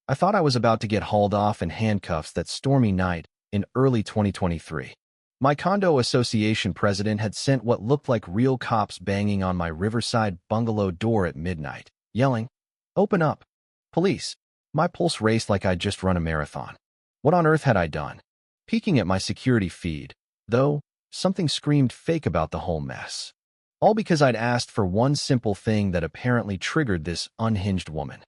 I thought I was about to get hauled off in handcuffs that stormy night in early 2023. My condo association president had sent what looked like real cops banging on my riverside bungalow door at midnight, yelling, "Open up! Police!" My pulse raced like I'd just run a marathon. What on earth had I done? Peeking at my security feed, though, something screamed fake about the whole mess. All because I'd asked for one simple thing that apparently triggered this unhinged woman.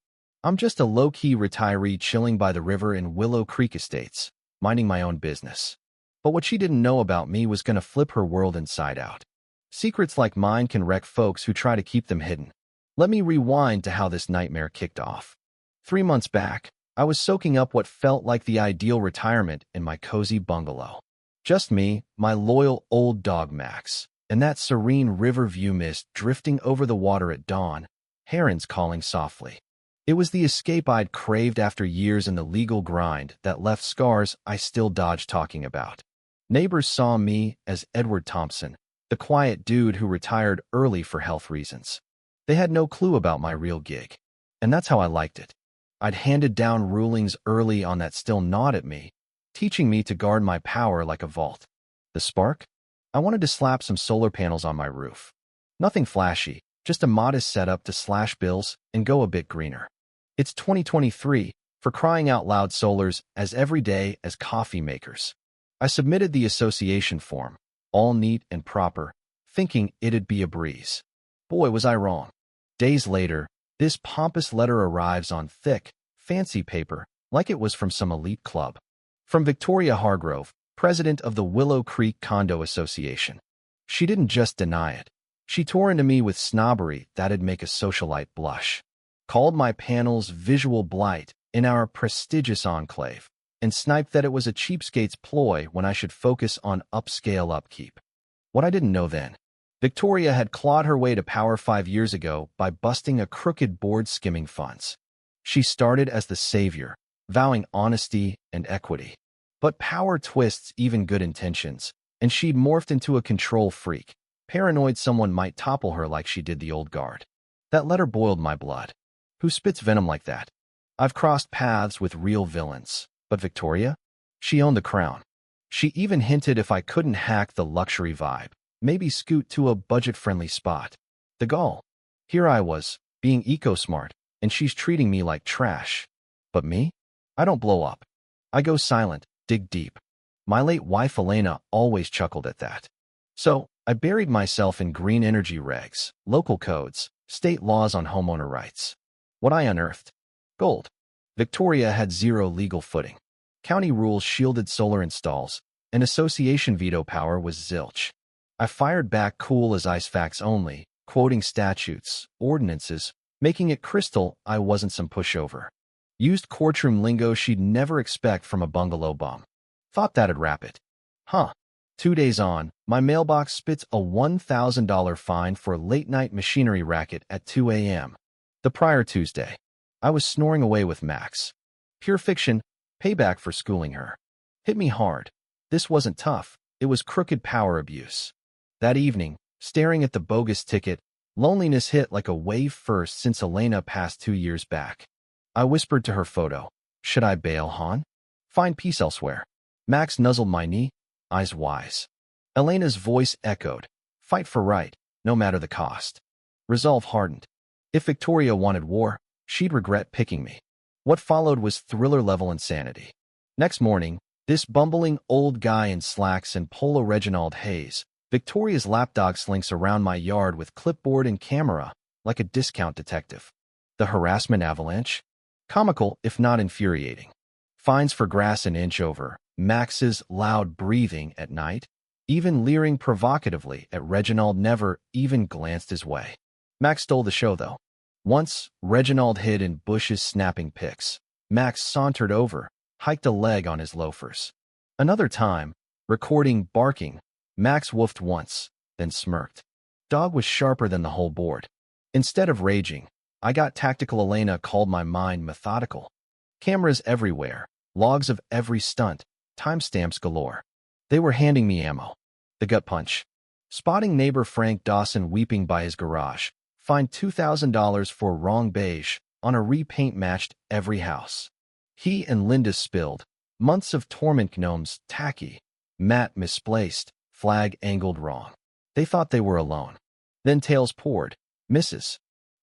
I'm just a low-key retiree chilling by the river in Willow Creek Estates, minding my own business. But what she didn't know about me was going to flip her world inside out. Secrets like mine can wreck folks who try to keep them hidden. Let me rewind to how this nightmare kicked off. 3 months back, I was soaking up what felt like the ideal retirement in my cozy bungalow. Just me, my loyal old dog Max, and that serene river view mist drifting over the water at dawn, herons calling softly. It was the escape I'd craved after years in the legal grind that left scars I still dodge talking about. Neighbors saw me as Edward Thompson, the quiet dude who retired early for health reasons. They had no clue about my real gig, and that's how I liked it. I'd handed down rulings early on that still gnawed at me, teaching me to guard my power like a vault. The spark? I wanted to slap some solar panels on my roof. Nothing flashy, just a modest setup to slash bills and go a bit greener. It's 2023, for crying out loud, solar's as everyday as coffee makers. I submitted the association form, all neat and proper, thinking it'd be a breeze. Boy, was I wrong. Days later, this pompous letter arrives on thick, fancy paper, like it was from some elite club. From Victoria Hargrove, president of the Willow Creek Condo Association. She didn't just deny it. She tore into me with snobbery that'd make a socialite blush. Called my panels visual blight in our prestigious enclave, and sniped that it was a cheapskate's ploy when I should focus on upscale upkeep. What I didn't know then, Victoria had clawed her way to power 5 years ago by busting a crooked board skimming funds. She started as the savior, vowing honesty and equity. But power twists even good intentions, and she'd morphed into a control freak, paranoid someone might topple her like she did the old guard. That letter boiled my blood. Who spits venom like that? I've crossed paths with real villains. But Victoria? She owned the crown. She even hinted if I couldn't hack the luxury vibe, maybe scoot to a budget-friendly spot. The gall. Here I was, being eco-smart, and she's treating me like trash. But me? I don't blow up. I go silent, dig deep. My late wife Elena always chuckled at that. So, I buried myself in green energy regs, local codes, state laws on homeowner rights. What I unearthed? Gold. Victoria had zero legal footing. County rules shielded solar installs, and association veto power was zilch. I fired back cool as ice, facts only, quoting statutes, ordinances, making it crystal I wasn't some pushover. Used courtroom lingo she'd never expect from a bungalow bum. Thought that'd wrap it. Huh. 2 days on, my mailbox spits a $1,000 fine for a late-night machinery racket at 2 a.m. The prior Tuesday, I was snoring away with Max. Pure fiction, payback for schooling her. Hit me hard. This wasn't tough, it was crooked power abuse. That evening, staring at the bogus ticket, loneliness hit like a wave first since Elena passed 2 years back. I whispered to her photo, "Should I bail, hon? Find peace elsewhere." Max nuzzled my knee, eyes wise. Elena's voice echoed, "Fight for right, no matter the cost." Resolve hardened. If Victoria wanted war, she'd regret picking me. What followed was thriller-level insanity. Next morning, this bumbling old guy in slacks and polo Reginald Hayes, Victoria's lapdog, slinks around my yard with clipboard and camera, like a discount detective. The harassment avalanche? Comical, if not infuriating. Fines for grass an inch over, Max's loud breathing at night, even leering provocatively at Reginald never even glanced his way. Max stole the show, though. Once, Reginald hid in bushes snapping pics. Max sauntered over, hiked a leg on his loafers. Another time, recording barking, Max woofed once, then smirked. Dog was sharper than the whole board. Instead of raging, I got tactical. Elena called my mind methodical. Cameras everywhere, logs of every stunt, timestamps galore. They were handing me ammo. The gut punch. Spotting neighbor Frank Dawson weeping by his garage, fined $2,000 for wrong beige, on a repaint matched every house. He and Linda spilled. Months of torment. Gnomes tacky. Matt misplaced. Flag angled wrong. They thought they were alone. Then tales poured. Mrs.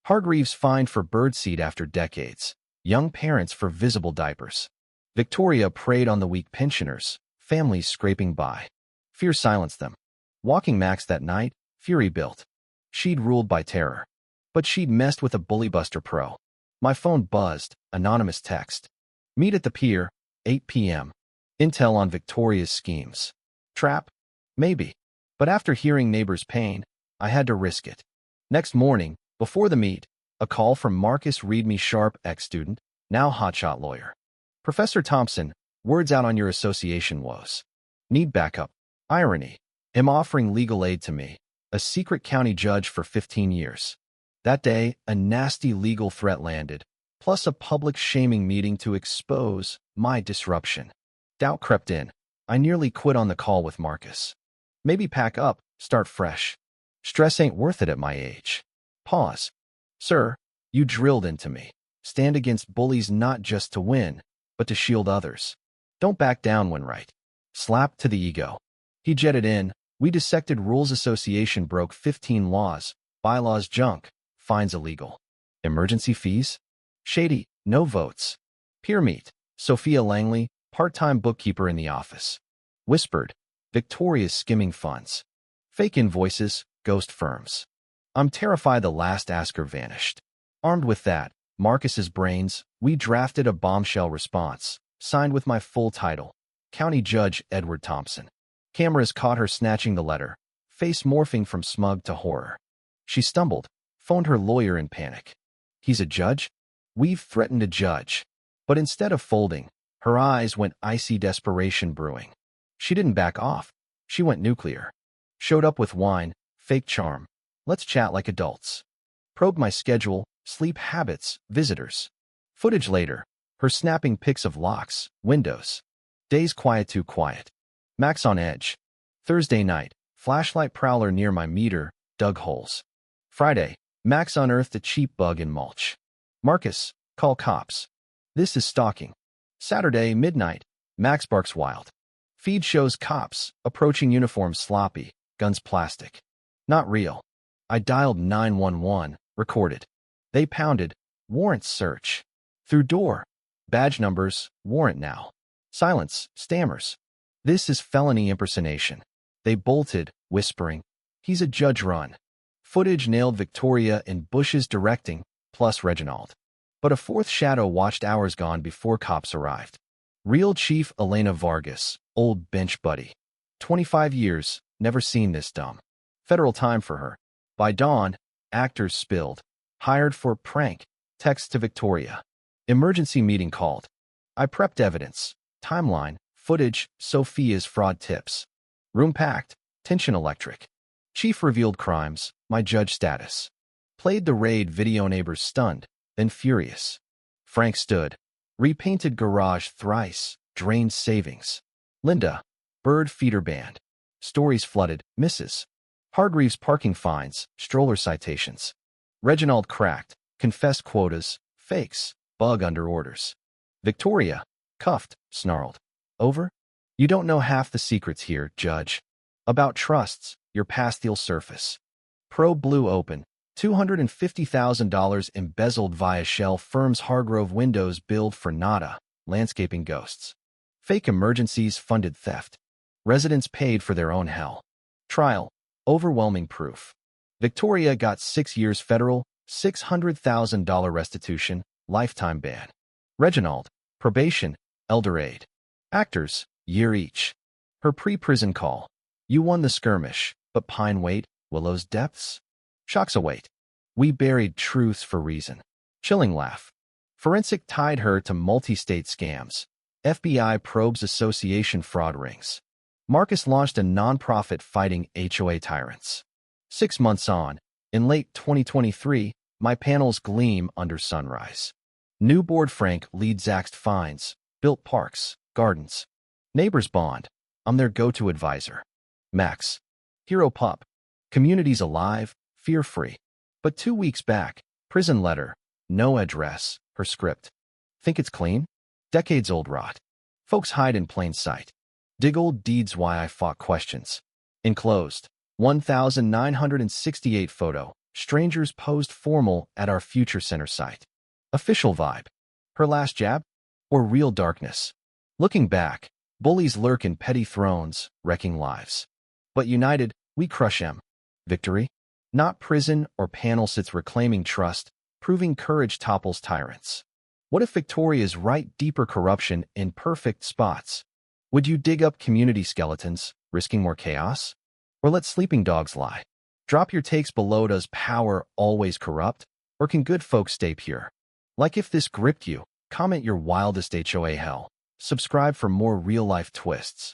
Hargreaves fined for birdseed after decades. Young parents for visible diapers. Victoria preyed on the weak pensioners. Families scraping by. Fear silenced them. Walking Max that night, fury built. She'd ruled by terror. But she'd messed with a bullybuster pro. My phone buzzed. Anonymous text. Meet at the pier, 8 p.m. Intel on Victoria's schemes. Trap? Maybe. But after hearing neighbors' pain, I had to risk it. Next morning, before the meet, a call from Marcus Readme Sharp, ex-student, now hotshot lawyer. Professor Thompson, words out on your association woes. Need backup. Irony. Him offering legal aid to me, a secret county judge for 15 years. That day, a nasty legal threat landed, plus a public shaming meeting to expose my disruption. Doubt crept in. I nearly quit on the call with Marcus. Maybe pack up, start fresh. Stress ain't worth it at my age. Pause. Sir, you drilled into me. Stand against bullies not just to win, but to shield others. Don't back down when right. Slap to the ego. He jetted in. We dissected rules. Association broke 15 laws. Bylaws junk. Fines illegal. Emergency fees? Shady. No votes. Peer meet. Sophia Langley, part-time bookkeeper in the office. Whispered. Victoria's skimming funds. Fake invoices. Ghost firms. I'm terrified the last asker vanished. Armed with that, Marcus's brains, we drafted a bombshell response, signed with my full title, County Judge Edward Thompson. Cameras caught her snatching the letter, face morphing from smug to horror. She stumbled, phoned her lawyer in panic. He's a judge? We've threatened a judge. But instead of folding, her eyes went icy desperation brewing. She didn't back off. She went nuclear. Showed up with wine, fake charm. Let's chat like adults. Probed my schedule, sleep habits, visitors. Footage later, her snapping pics of locks, windows. Days quiet too quiet. Max on edge. Thursday night, flashlight prowler near my meter, dug holes. Friday, Max unearthed a cheap bug in mulch. Marcus, call cops. This is stalking. Saturday, midnight, Max barks wild. Feed shows cops, approaching uniforms sloppy, guns plastic. Not real. I dialed 911, recorded. They pounded, warrant search. Through door. Badge numbers, warrant now. Silence, stammers. This is felony impersonation. They bolted, whispering. He's a judge run. Footage nailed Victoria in Bush's directing, plus Reginald. But a fourth shadow watched hours gone before cops arrived. Real Chief Elena Vargas, old bench buddy. 25 years, never seen this dumb. Federal time for her. By dawn, actors spilled. Hired for prank. Text to Victoria. Emergency meeting called. I prepped evidence. Timeline. Footage. Sophia's fraud tips. Room packed. Tension electric. Chief revealed crimes. My judge status. Played the raid video. Neighbors stunned. Then furious. Frank stood. Repainted garage thrice. Drained savings. Linda. Bird feeder band. Stories flooded. Mrs. Hargreaves parking fines, stroller citations. Reginald cracked, confessed quotas, fakes, bug under orders. Victoria, cuffed, snarled. Over? You don't know half the secrets here, Judge. About trusts, your pastille surface. Pro blew open, $250,000 embezzled via shell firms. Hargrove windows billed for nada, landscaping ghosts. Fake emergencies funded theft. Residents paid for their own hell. Trial. Overwhelming proof. Victoria got 6 years federal, $600,000 restitution, lifetime ban. Reginald, probation, elder aid. Actors, year each. Her pre-prison call. You won the skirmish, but pine wait, Willow's depths? Shocks await. We buried truths for reason. Chilling laugh. Forensic tied her to multi-state scams. FBI probes association fraud rings. Marcus launched a non-profit fighting HOA tyrants. 6 months on, in late 2023, my panels gleam under sunrise. New board Frank leads axed fines, built parks, gardens. Neighbors bond. I'm their go-to advisor. Max. Hero pup. Communities alive, fear-free. But 2 weeks back, prison letter, no address, her script. Think it's clean? Decades-old rot. Folks hide in plain sight. Dig old deeds why I fought questions. Enclosed. 1968 photo. Strangers posed formal at our future center site. Official vibe. Her last jab? Or real darkness? Looking back, bullies lurk in petty thrones, wrecking lives. But united, we crush them. Victory? Not prison or panel sits reclaiming trust, proving courage topples tyrants. What if Victoria's right deeper corruption in perfect spots? Would you dig up community skeletons, risking more chaos? Or let sleeping dogs lie? Drop your takes below. Does power always corrupt? Or can good folks stay pure? Like if this gripped you, comment your wildest HOA hell. Subscribe for more real-life twists.